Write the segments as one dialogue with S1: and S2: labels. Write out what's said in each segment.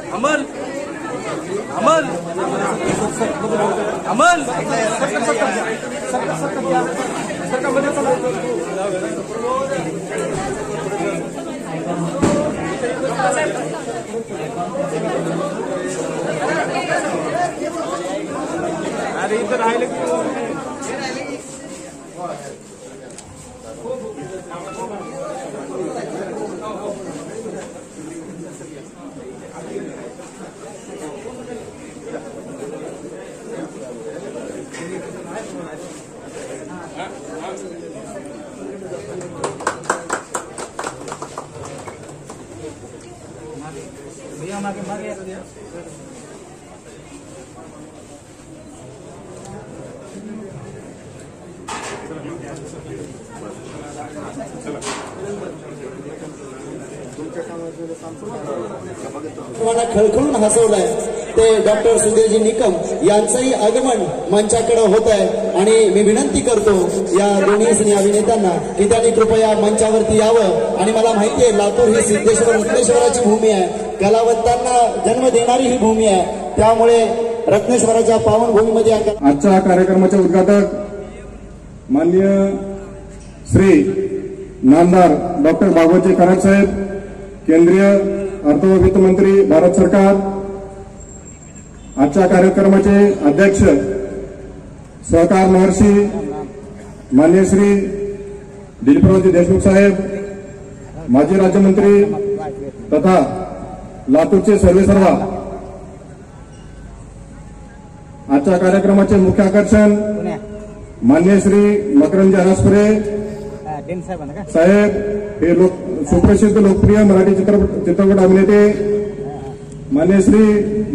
S1: अमल अमल अमल अरे इधर राहिले
S2: खळखळून हसवलंय ते डॉक्टर सुधीरजी निकम यांचंही आगमन मंचाकडे होत आहे आणि मी विनंती करतो या दोन्ही सिने अभिनेत्यांना की त्यांनी कृपया मंचावरती यावं। आणि मला माहिती आहे लातूर ही सिद्धेश्वर रत्नेश्वराची भूमी आहे, कलावंतांना जन्म देणारी ही भूमी आहे, त्यामुळे रत्नेश्वराच्या पावन भूमीमध्ये
S3: आजच्या कार्यक्रमाचे उद्घाटक माननीय श्री नामदार डॉक्टर भागवतजी कराड साहेब, केंद्रीय अर्थ व वित्त मंत्री भारत सरकार। आजच्या कार्यक्रमाचे अध्यक्ष सहकार महर्षी माननीय श्री दिलीपरावजी देशमुख साहेब, माजी राज्यमंत्री तथा लातूरचे सर्वेसर्वा। आजच्या कार्यक्रमाचे मुख्य आकर्षण माननीय श्री मकरंदजी अनासपुरे साहेब, हे सुप्रसिद्ध लोकप्रिय मराठी चित्रपट अभिनेते माननीय श्री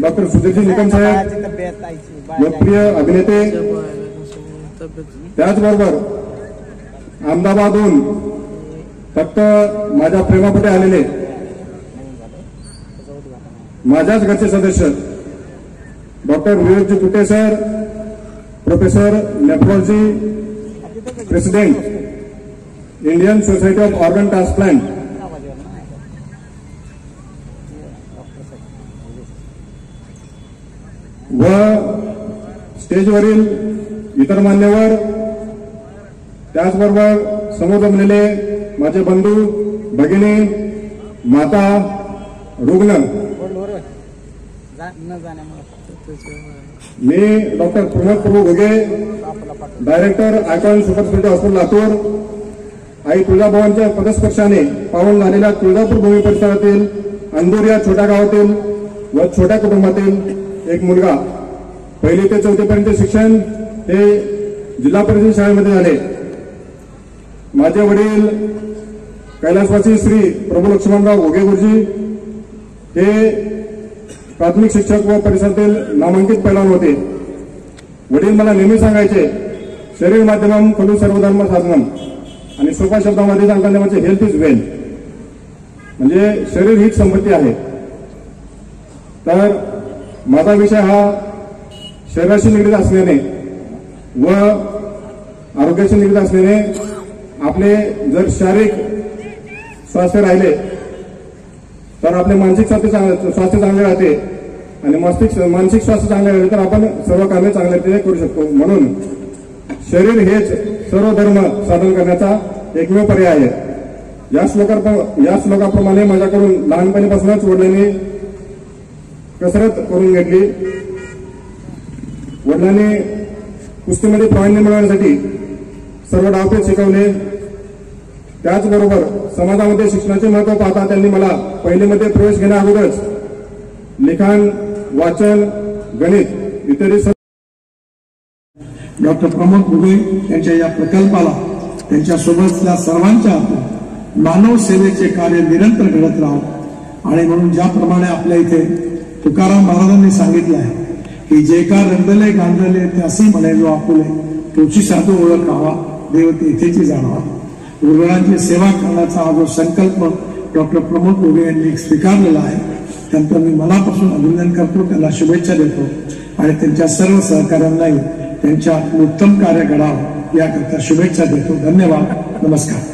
S3: डॉक्टर सुधीरजी निकम साहेब, लोकप्रिय अभिनेते। त्याचबरोबर अहमदाबादहून फक्त माझ्या प्रेमापोटी आलेले माझ्याच घरचे सदस्य doctor Vivekji Kute sir, professor nephrology, president Indian Society of Organ Transplant, व स्टेजवरील इतर मान्यवर, त्याचबरोबर समोर जमलेले माझे बंधू भगिनी, माता, रुग्ण। मी doctor Pramod Prabhu Ghoge, director Icon super speciality hospital Latur. आई तुळजाभवानीच्या पदस्पर्शाने पावन झालेल्या तुळजापूर भूमी परिसरातील अंदूर या छोट्या गावातील व छोट्या कुटुंबातील एक मुलगा। 1ली ते 4थी पर्यंत शिक्षण हे जिल्हा परिषद शाळेमध्ये झाले। माझे वडील कैलासवासी श्री प्रभू लक्ष्मणराव घोगे गुरुजी हे प्राथमिक शिक्षक व परिसरातील नामांकित पैलवान होते। वडील मला नेहमी सांगायचे, शरीर माध्यमम खलु सर्वधर्म साधनम, आणि सोप्या शब्दामध्ये सांगताना म्हणजे हेल्थ इज वेल, म्हणजे शरीर हीच संपत्ती आहे। तर माझा विषय हा शरीराशी निगडीत असल्याने व आरोग्याशी निगडीत असल्याने आपले जर शारीरिक स्वास्थ्य राहिले तर आपले मानसिक स्वास्थ्य चांगले राहते, आणि मानसिक स्वास्थ्य चांगले राहिले तर आपण सर्व कामे चांगल्या रीतीने करू शकतो। म्हणून शरीर हेच सर्व धर्म साधन करण्याचा एकमेव पर्याय आहे। या श्लोकाप्रमाणे माझ्याकडून लहानपणीपासूनच वडिलांनी कसरत करून घेतली। वडिलांनी कुस्तीमध्ये प्रावीण्य मिळवण्यासाठी सर्व डावपेच शिकवले, त्याचबरोबर समाजामध्ये शिक्षणाचे महत्व पाहता त्यांनी मला पहिलीमध्ये प्रवेश घेण्या अगोदरच लिखाण, वाचन, गणित इत्यादी
S4: डॉक्टर प्रमोद घुगे यांच्या या प्रकल्पाला त्यांच्यासोबतल्या सर्वांच्या हातून मानव सेवेचे कार्य निरंतर घडत राहावं. आणि म्हणून ज्याप्रमाणे आपल्या इथे तुकाराम महाराजांनी सांगितलं आहे की जे का रंगले गांधले त्यासी म्हणे जो आपुले तुझी साधू ओळख राहावा देव तेथेची जाणावा. रुग्णांची सेवा करण्याचा हा जो संकल्प डॉक्टर प्रमोद घुगे यांनी स्वीकारलेला आहे त्यांचं मी मनापासून अभिनंदन करतो, त्यांना शुभेच्छा देतो आणि त्यांच्या सर्व सहकाऱ्यांनाही त्यांच्या उत्तम कार्य घडावं याकरता शुभेच्छा देतो. धन्यवाद. नमस्कार.